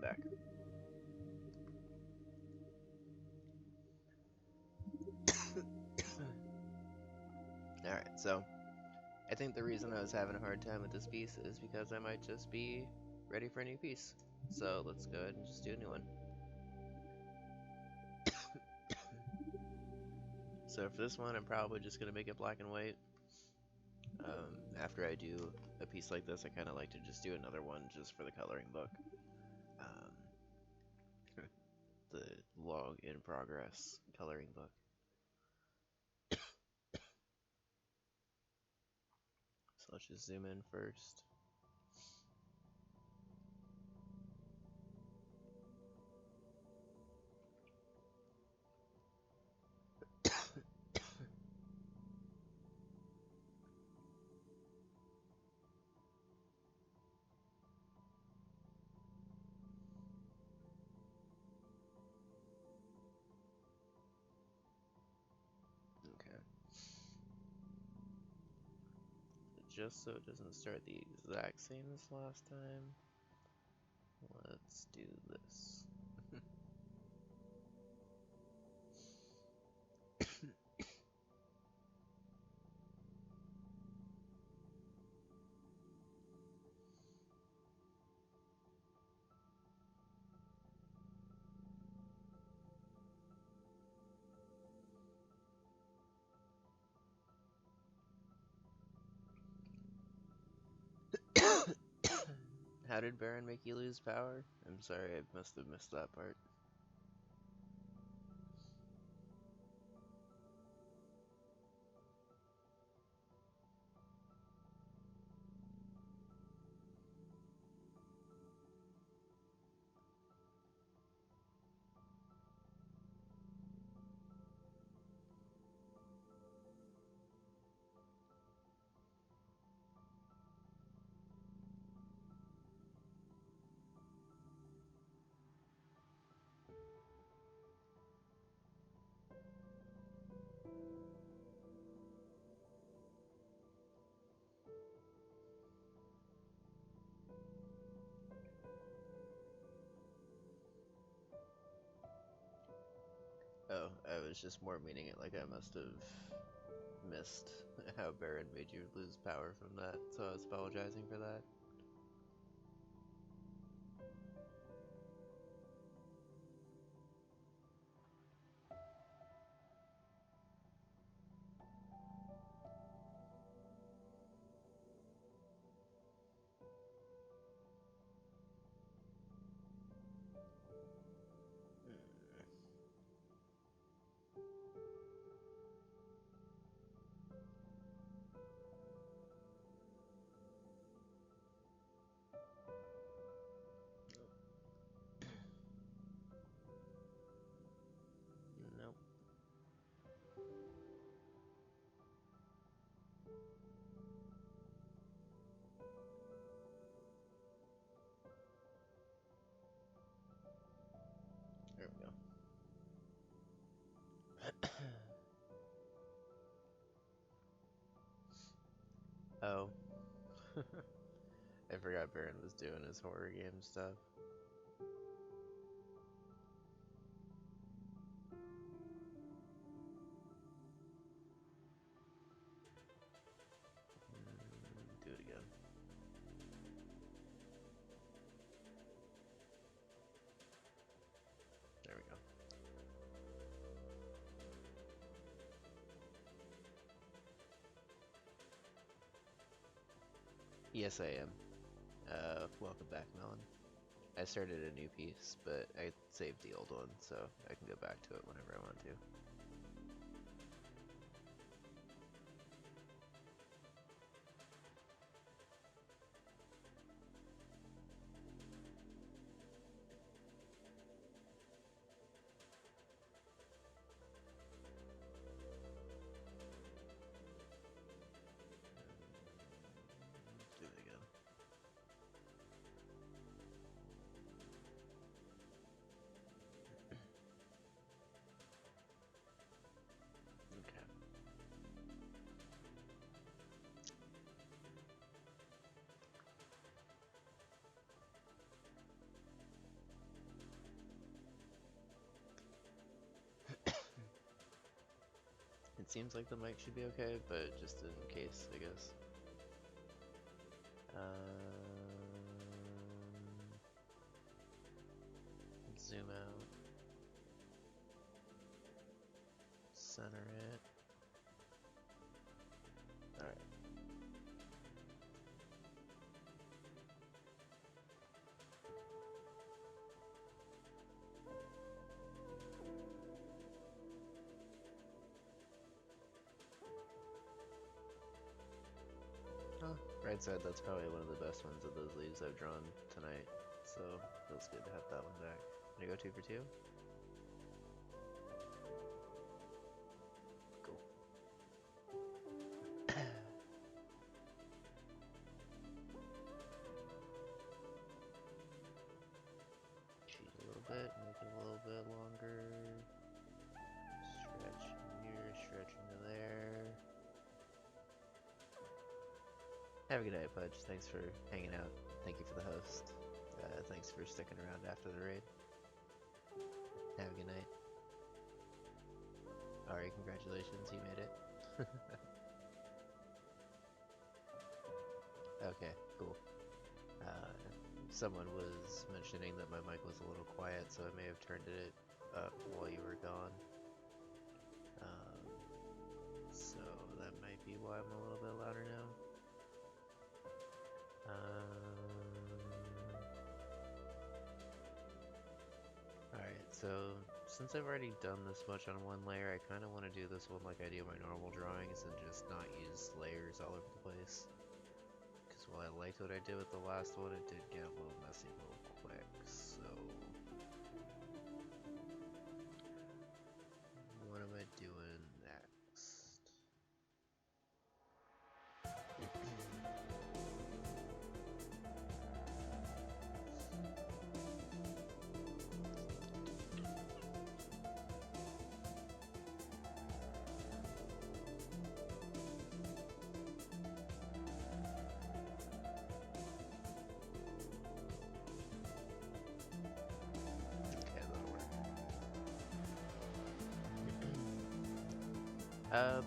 back. Alright, so I think the reason I was having a hard time with this piece is because I might just be ready for a new piece. So let's go ahead and just do a new one. So for this one, I'm probably just going to make it black and white. After I do a piece like this, I kind of like to just do another one just for the coloring book. The log in progress coloring book. So let's just zoom in first. Okay. Just so it doesn't start the exact same as last time, let's do this. How did Baron make you lose power? I'm sorry, I must have missed that part. Oh, I was just more meaning it like I must have missed how Baron made you lose power from that, so I was apologizing for that. Nope. There we go. Oh. I forgot Baron was doing his horror game stuff. Do it again. There we go. Yes, I am. Welcome back, Melon. I started a new piece, but I saved the old one, so I can go back to it whenever I want to. Do it again. It seems like the mic should be okay, but just in case, I guess. Zoom out. Center it. Alright. Oh, right side, that's probably one of the best ones of those leaves I've drawn tonight. So, feels good to have that one back. Gonna go 2 for 2? Cool. Cheat a little bit, make it a little bit longer. Stretch here, stretch into there. Have a good night, Pudge. Thanks for hanging out. Thank you for the host. Thanks for sticking around after the raid. Have a good night. Alright, congratulations, you made it. Okay, cool. Someone was mentioning that my mic was a little quiet, so I may have turned it up while you were gone. So that might be why I'm a little bit louder now. Alright, so since I've already done this much on one layer, I kind of want to do this one like I do my normal drawings and just not use layers all over the place. Because while I liked what I did with the last one, it did get a little messy real quick, so... What am I doing next?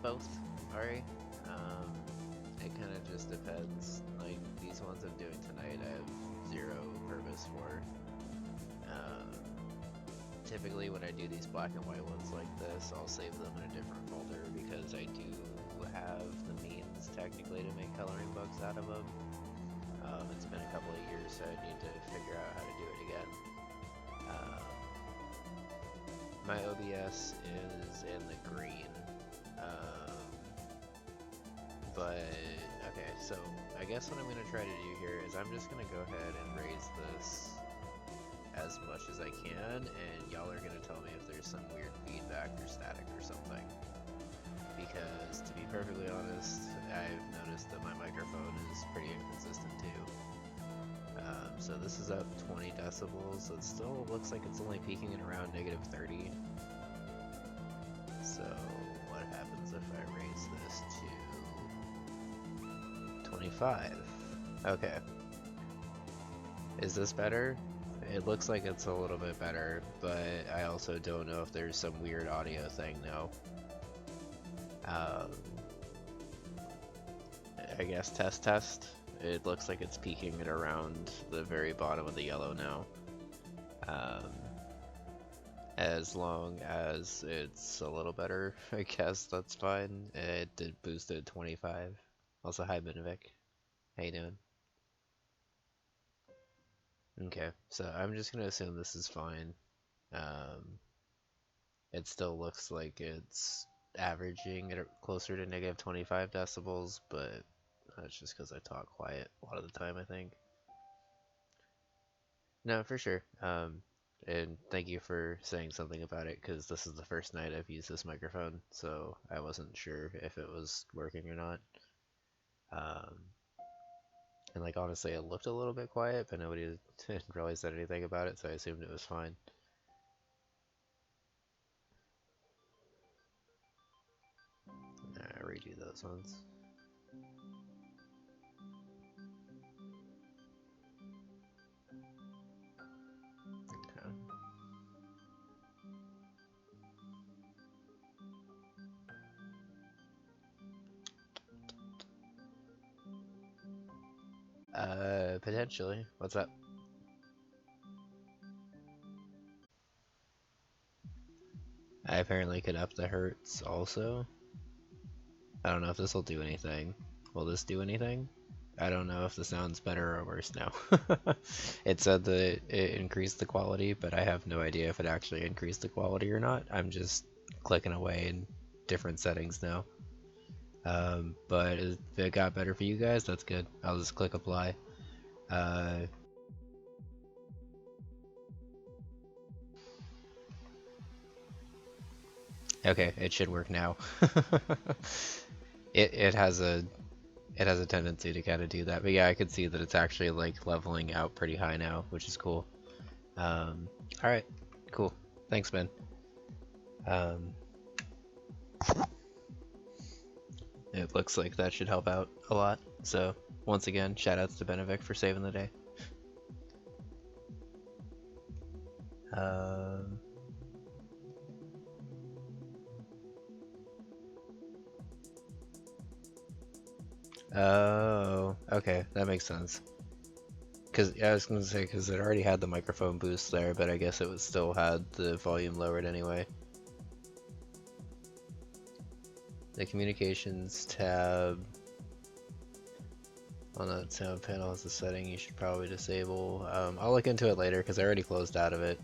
Both. Alright. It kind of just depends. Like, these ones I'm doing tonight, I have zero purpose for. Typically when I do these black and white ones like this, I'll save them in a different folder because I do have the means, technically, to make coloring books out of them. It's been a couple of years, so I need to figure out how to do it again. My OBS is in the green. But, okay, so I guess what I'm going to try to do here is I'm just going to go ahead and raise this as much as I can, and y'all are going to tell me if there's some weird feedback or static or something. Because, to be perfectly honest, I've noticed that my microphone is pretty inconsistent too. So this is up 20 decibels, it still looks like it's only peaking at around -30. So, what happens if I raise this to 25? Okay. Is this better? It looks like it's a little bit better, but I also don't know if there's some weird audio thing now. I guess test. It looks like it's peaking at around the very bottom of the yellow now. As long as it's a little better, I guess that's fine. It did boost it 25. Also, hi Benevik. How you doing? Okay, so I'm just gonna assume this is fine. It still looks like it's averaging at closer to -25 decibels, but that's just because I talk quiet a lot of the time, I think. No, for sure. And thank you for saying something about it, because this is the first night I've used this microphone, so I wasn't sure if it was working or not. And like honestly, it looked a little bit quiet, but nobody really said anything about it, so I assumed it was fine. Redo those ones. Okay. Potentially. What's up? I apparently could up the hertz also. I don't know if this will do anything. Will this do anything? I don't know if the sound's better or worse now. It said that it increased the quality, but I have no idea if it actually increased the quality or not. I'm just clicking away in different settings now. But if it got better for you guys, that's good. I'll just click apply. Uh, okay, it should work now. It has a tendency to kind of do that, but yeah, I could see that it's actually like leveling out pretty high now, which is cool. All right, cool. Thanks, Ben. Um, it looks like that should help out a lot. So once again, shout outs to Benevic for saving the day. Um, oh, okay, that makes sense. Because yeah, I was gonna say because it already had the microphone boost there, but I guess it was still had the volume lowered anyway. The communications tab on that sound panel is a setting you should probably disable. I'll look into it later because I already closed out of it.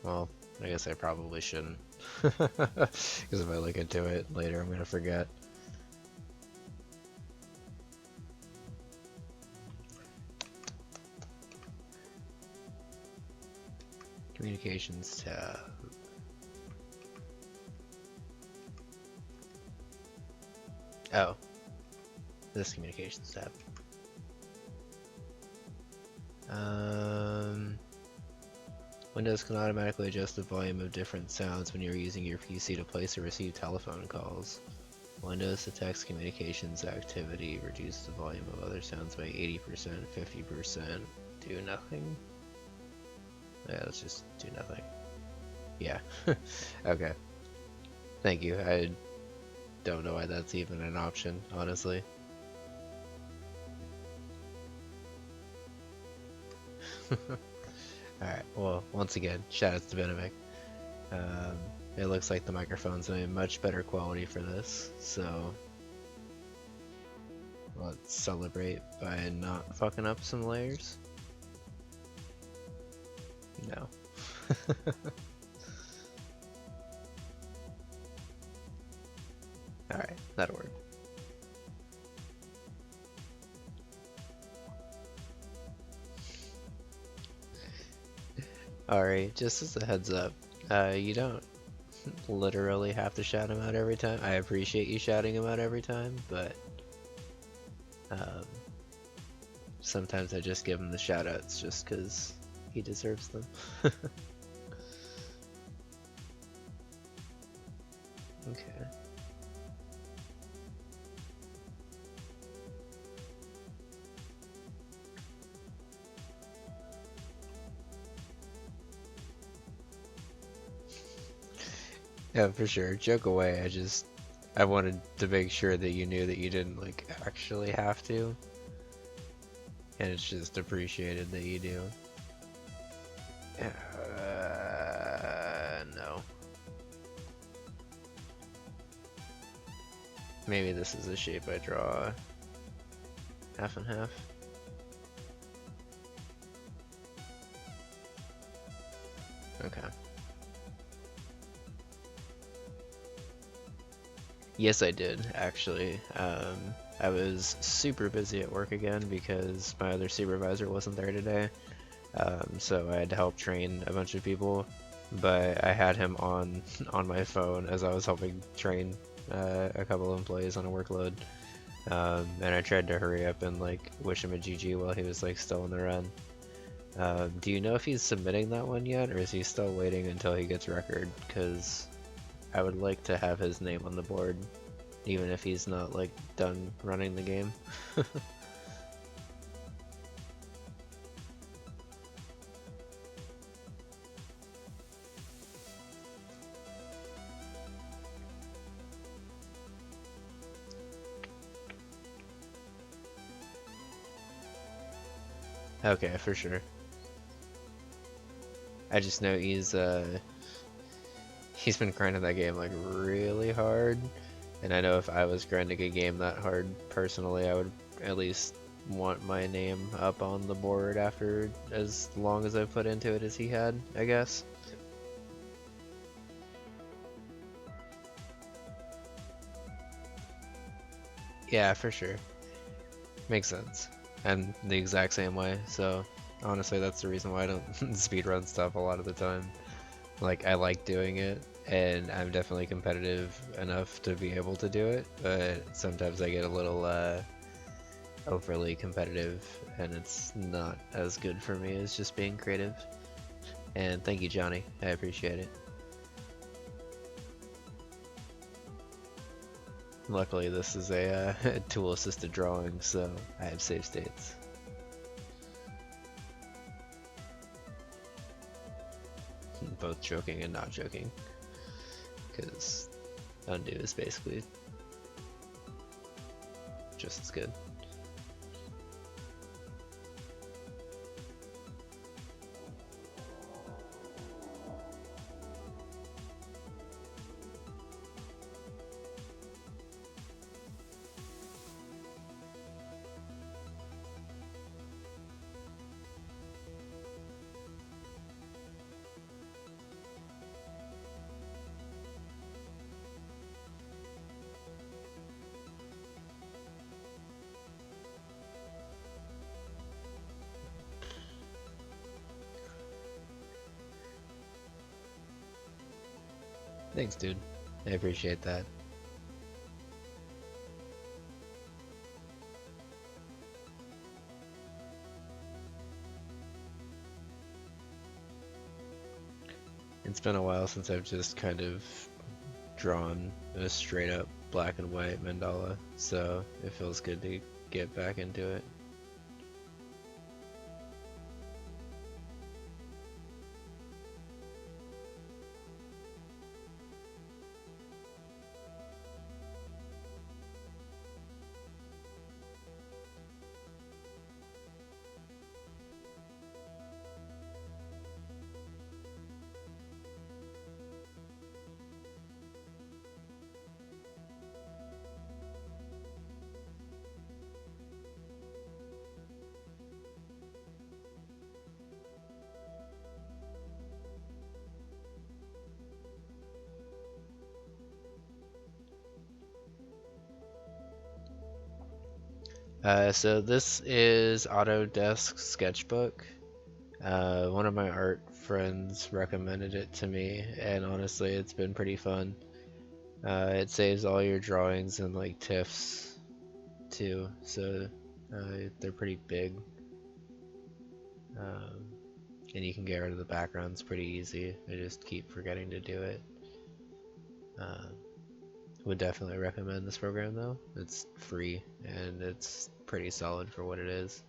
Well, I guess I probably shouldn't. Because if I look into it later, I'm gonna forget. Communications tab. Oh, this communications tab. Windows can automatically adjust the volume of different sounds when you're using your PC to place or receive telephone calls. Windows detects communications activity, reduce the volume of other sounds by 80%, 50%. Do nothing? Yeah, let's just do nothing. Yeah. Okay. Thank you. I don't know why that's even an option, honestly. Alright, well, once again, shout outs to Benevic. It looks like the microphone's in a much better quality for this, so let's celebrate by not fucking up some layers. No. Alright, that'll work. Alright, just as a heads up, you don't literally have to shout him out every time. I appreciate you shouting him out every time, but um, sometimes I just give him the shout outs just because he deserves them. Okay. Yeah, for sure. Joke away. I wanted to make sure that you knew that you didn't like actually have to, and it's just appreciated that you do. No. Maybe this is the shape I draw. Half and half. Okay. Yes, I did, actually. I was super busy at work again because my other supervisor wasn't there today. So I had to help train a bunch of people, but I had him on my phone as I was helping train a couple of employees on a workload. And I tried to hurry up and like wish him a GG while he was like still in the run. Do you know if he's submitting that one yet, or is he still waiting until he gets record? Because I would like to have his name on the board, even if he's not like done running the game. Okay, for sure. I just know he's been grinding that game like really hard, and I know if I was grinding a game that hard personally, I would at least want my name up on the board after as long as I've put into it as he had, I guess. Yeah, for sure. Makes sense. I'm the exact same way, so honestly that's the reason why I don't speedrun stuff a lot of the time. Like, I like doing it, and I'm definitely competitive enough to be able to do it, but sometimes I get a little overly competitive, and it's not as good for me as just being creative. And thank you, Johnny. I appreciate it. Luckily, this is a tool-assisted drawing, so I have save states. Both joking and not joking, because undo is basically just as good. Thanks, dude. I appreciate that. It's been a while since I've just kind of drawn a straight up black and white mandala, so it feels good to get back into it. So this is Autodesk Sketchbook. One of my art friends recommended it to me, and honestly, it's been pretty fun. It saves all your drawings in like TIFFs too, so they're pretty big, um, and you can get rid of the backgrounds pretty easy. I just keep forgetting to do it. Uh, would definitely recommend this program though. It's free and it's pretty solid for what it is.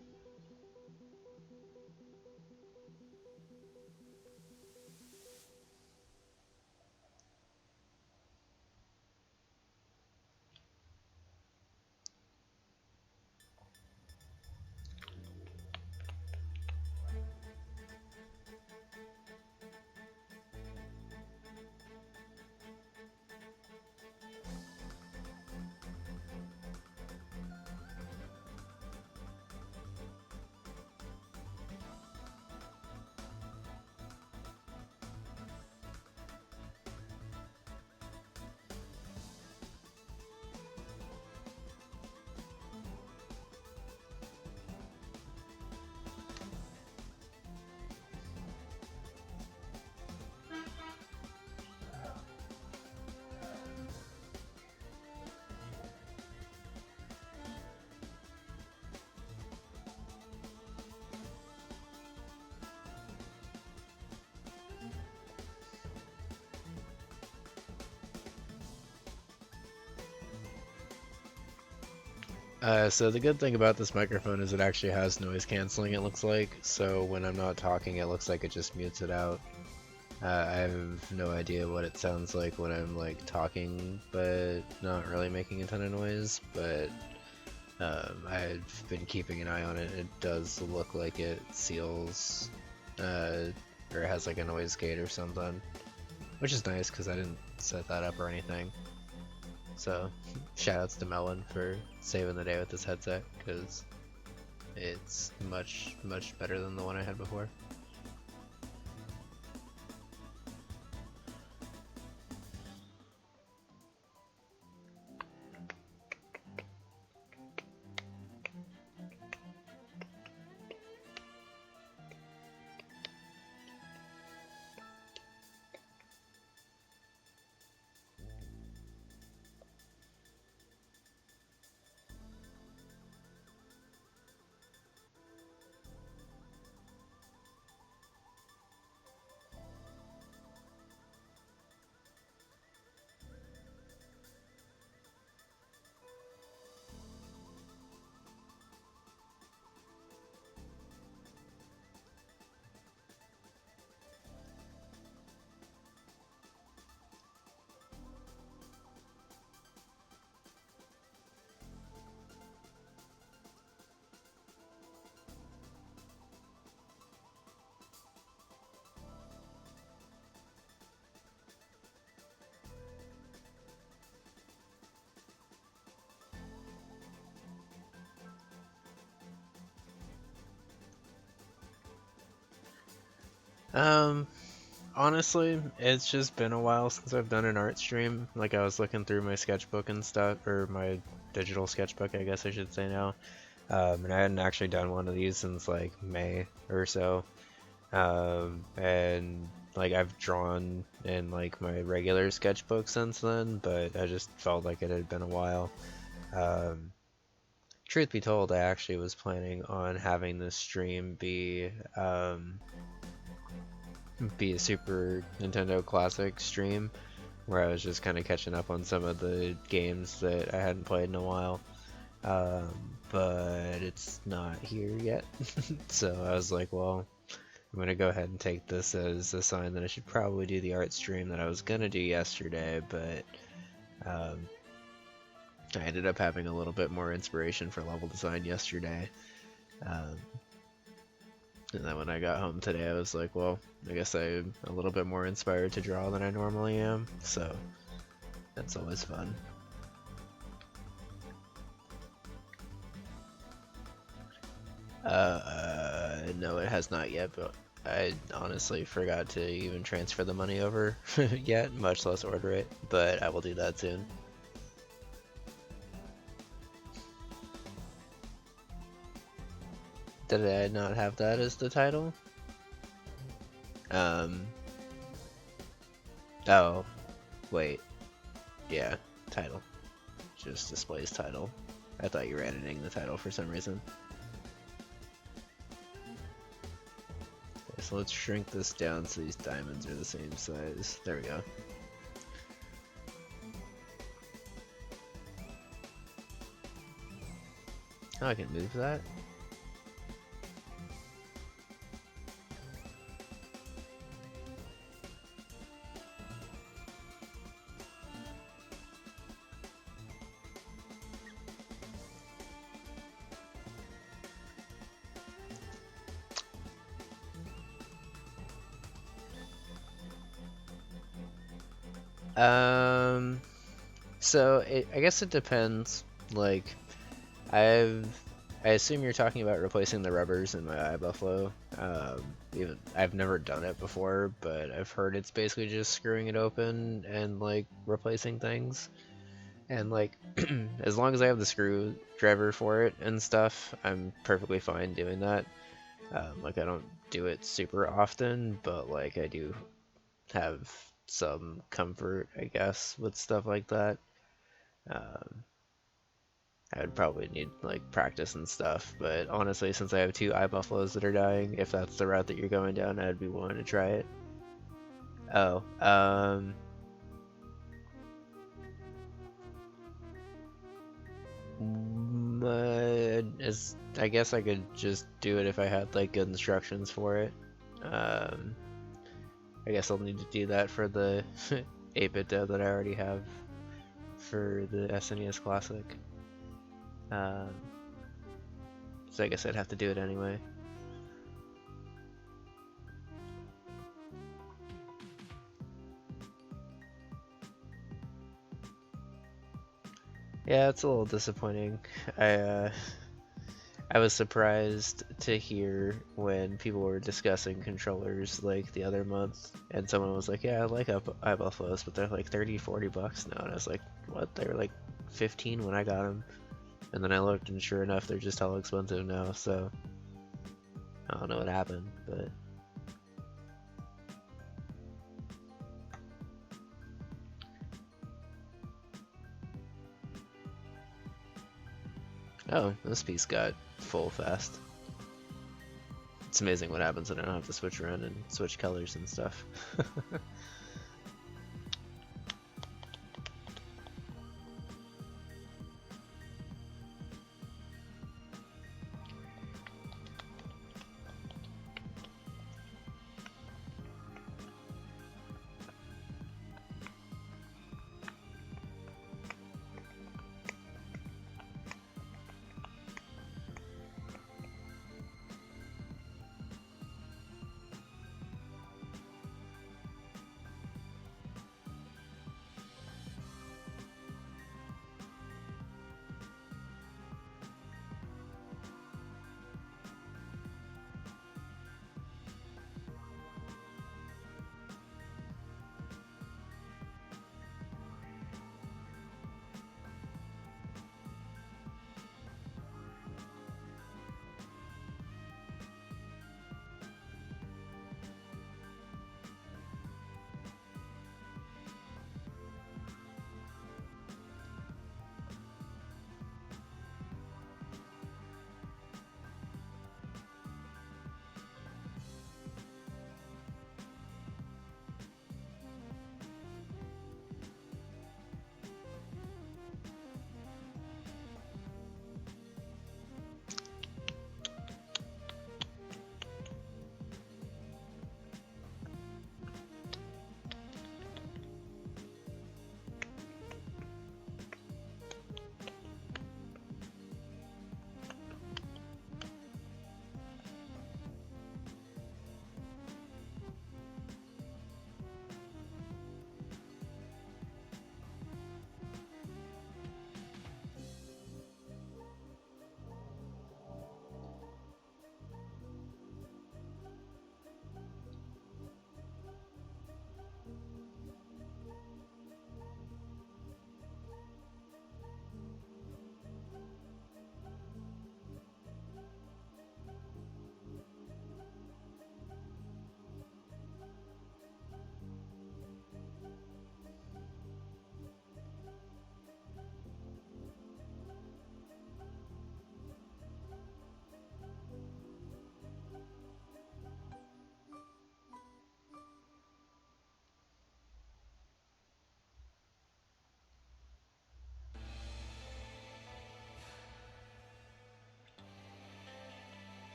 So the good thing about this microphone is it actually has noise canceling, it looks like, so when I'm not talking it looks like it just mutes it out. I have no idea what it sounds like when I'm like talking but not really making a ton of noise, but I've been keeping an eye on it. It does look like it seals, or it has like a noise gate or something, which is nice because I didn't set that up or anything. So, shoutouts to Melon for saving the day with this headset because it's much better than the one I had before. Um, Honestly, it's just been a while since I've done an art stream. Like I was looking through my sketchbook and stuff, or my digital sketchbook, I guess I should say now. And I hadn't actually done one of these since like May or so. And like I've drawn in like my regular sketchbook since then, but I just felt like it had been a while. Um, Truth be told, I actually was planning on having this stream be a Super Nintendo Classic stream where I was just kind of catching up on some of the games that I hadn't played in a while. But it's not here yet. So I was like, well, I'm gonna go ahead and take this as a sign that I should probably do the art stream that I was gonna do yesterday, but um, I ended up having a little bit more inspiration for level design yesterday. Um, and then when I got home today, I was like, well, I guess I'm a little bit more inspired to draw than I normally am, so that's always fun. No, it has not yet, but I honestly forgot to even transfer the money over yet, much less order it, but I will do that soon. Did I not have that as the title? Um, oh, wait, yeah, title. Just displays title. I thought you were editing the title for some reason. Okay, so let's shrink this down so these diamonds are the same size. There we go. Oh, I can move that? I guess it depends. Like, I've, I assume you're talking about replacing the rubbers in my iBuffalo. Even I've never done it before, but I've heard it's basically just screwing it open and like replacing things. And like, as long as I have the screwdriver for it and stuff, I'm perfectly fine doing that. Like I don't do it super often, but like I do have some comfort, I guess, with stuff like that. Um, I would probably need like practice and stuff, but honestly, since I have two iBuffaloes that are dying, if that's the route that you're going down, I'd be willing to try it. Oh, I guess I could just do it if I had like good instructions for it. Um, I guess I'll need to do that for the 8-bit dev that I already have for the SNES Classic. Um, so I guess I'd have to do it anyway. Yeah, it's a little disappointing. I was surprised to hear when people were discussing controllers like the other month, and someone was like, "Yeah, I like iBuffalo's, but they're like 30, 40 bucks now." And I was like, "What? They were like 15 when I got them." And then I looked, and sure enough, they're just hella expensive now. So I don't know what happened, but oh, this piece got full fast. It's amazing what happens when I don't have to switch around and switch colors and stuff.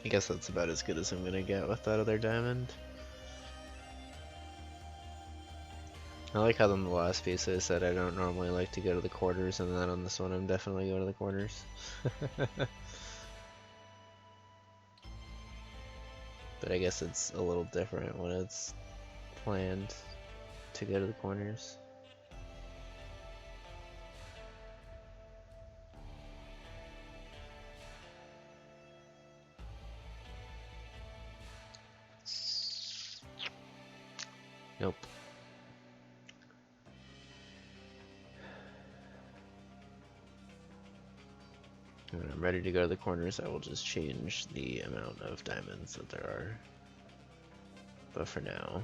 I guess that's about as good as I'm gonna get with that other diamond. I like how on the last piece I said I don't normally like to go to the quarters, and then on this one I'm definitely going to the quarters. But I guess it's a little different when it's planned to go to the corners. Nope. When I'm ready to go to the corners, I will just change the amount of diamonds that there are. But for now...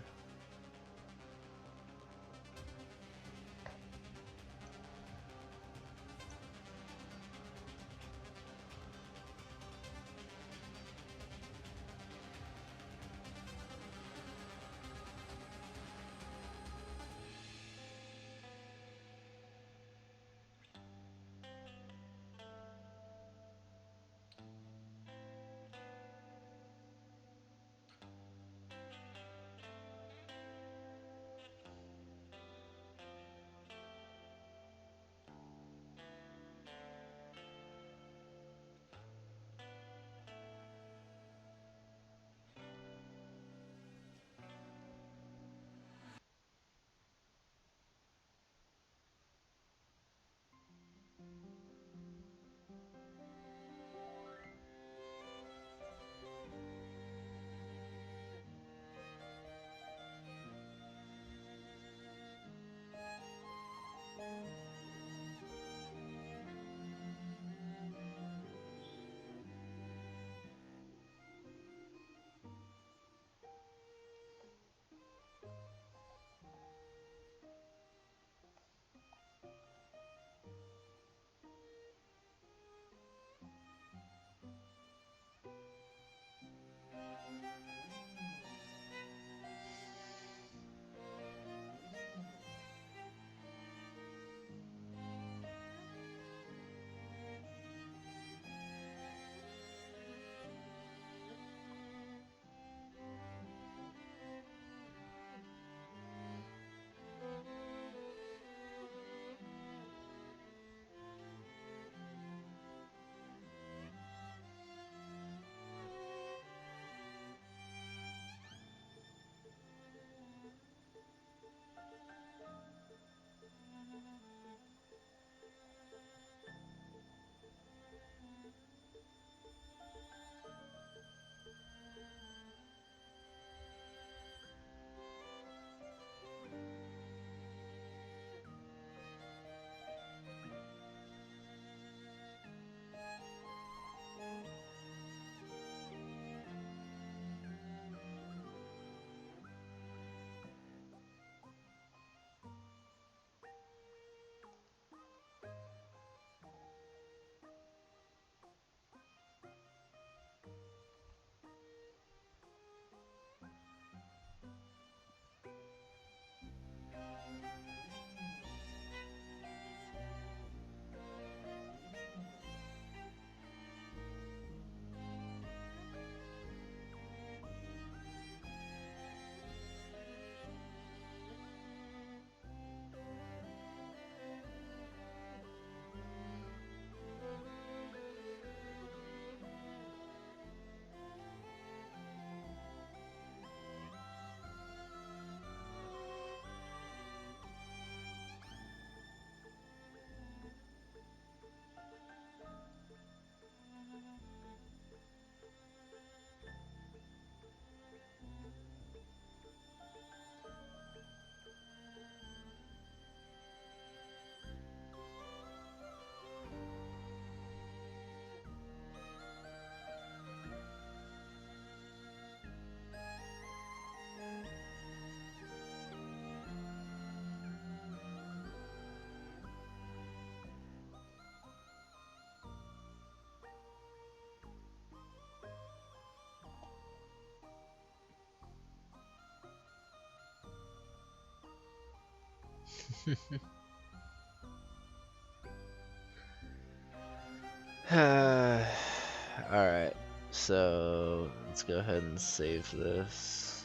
Alright, so let's go ahead and save this.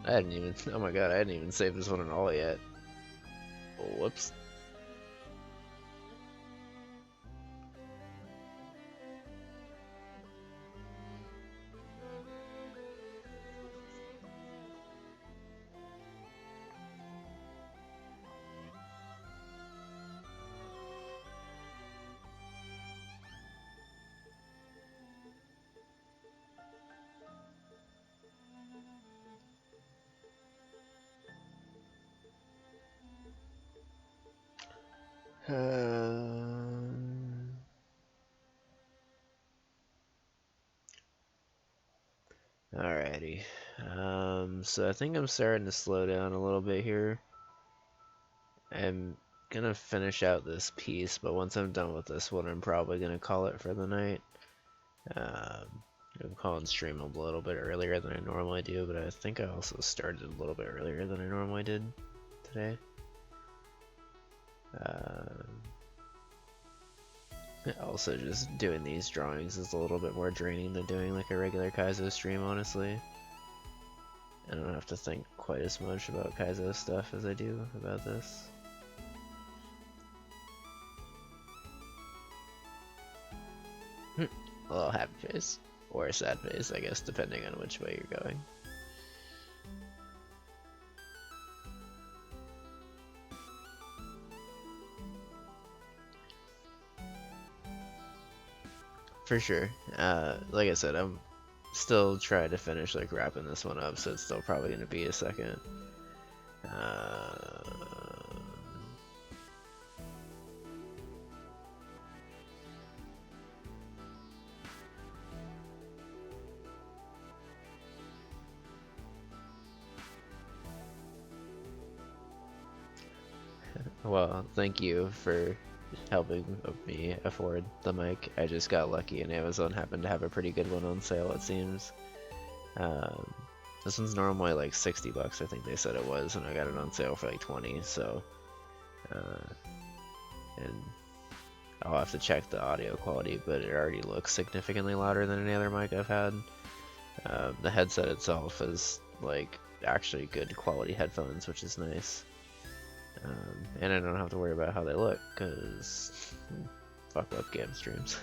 I hadn't even, oh my god, I hadn't even saved this one at all yet. Whoops. Alrighty. So I think I'm starting to slow down a little bit here. I'm gonna finish out this piece, but once I'm done with this one, I'm probably gonna call it for the night. I'm calling stream a little bit earlier than I normally do, but I think I also started a little bit earlier than I normally did today. Also, just doing these drawings is a little bit more draining than doing like a regular Kaizo stream, honestly. I don't have to think quite as much about Kaizo stuff as I do about this. A little happy face. Or a sad face, I guess, depending on which way you're going. For sure. Like I said, I'm still trying to finish like wrapping this one up, so it's still probably going to be a second. Well, thank you for helping me afford the mic. I just got lucky and Amazon happened to have a pretty good one on sale, it seems. This one's normally like 60 bucks, I think they said it was, and I got it on sale for like 20, so and I'll have to check the audio quality, but it already looks significantly louder than any other mic I've had. The headset itself is like actually good quality headphones, which is nice. And I don't have to worry about how they look, because fuck webcam streams.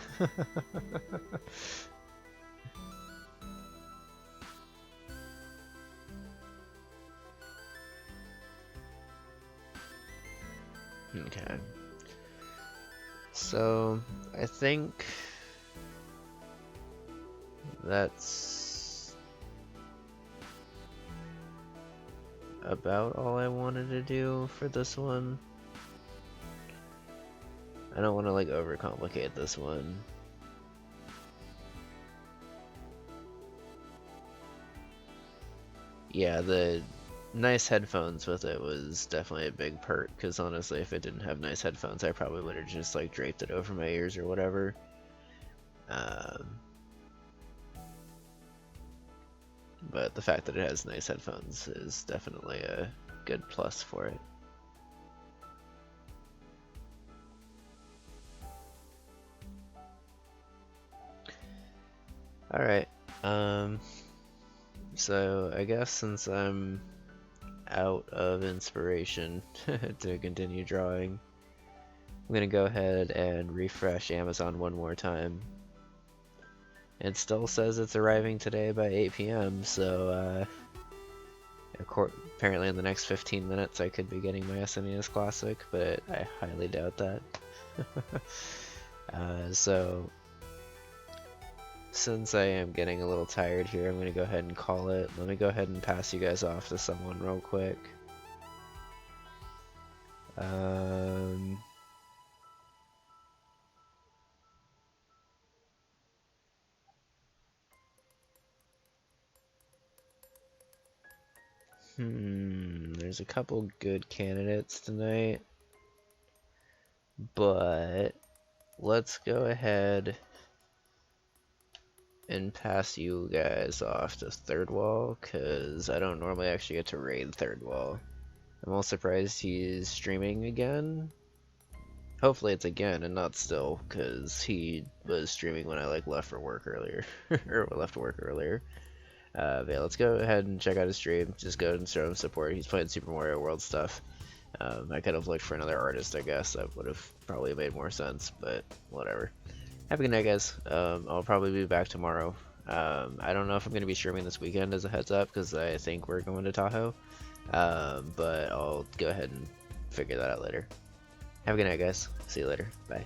Okay. So, I think that's about all I wanted to do for this one. I don't want to like overcomplicate this one. Yeah, the nice headphones with it was definitely a big perk, because honestly, if it didn't have nice headphones, I probably would have just like draped it over my ears or whatever. But the fact that it has nice headphones is definitely a good plus for it. Alright, so I guess since I'm out of inspiration to continue drawing, I'm gonna go ahead and refresh Amazon one more time. It still says it's arriving today by 8 p.m., so apparently in the next 15 minutes I could be getting my SNES Classic, but I highly doubt that. So since I am getting a little tired here, I'm going to go ahead and call it. Let me go ahead and pass you guys off to someone real quick. There's a couple good candidates tonight, but let's go ahead and pass you guys off to Third Wall, because I don't normally actually get to raid Third Wall. I'm all surprised he's streaming again. Hopefully it's again and not still, because he was streaming when I like left for work earlier, or left work earlier. But yeah, let's go ahead and check out his stream. Just go and show him support. He's playing Super Mario World stuff. I could have looked for another artist, I guess. That would have probably made more sense, but whatever. Have a good night, guys. I'll probably be back tomorrow. I don't know if I'm going to be streaming this weekend as a heads up, because I think we're going to Tahoe. But I'll go ahead and figure that out later. Have a good night, guys. See you later. Bye.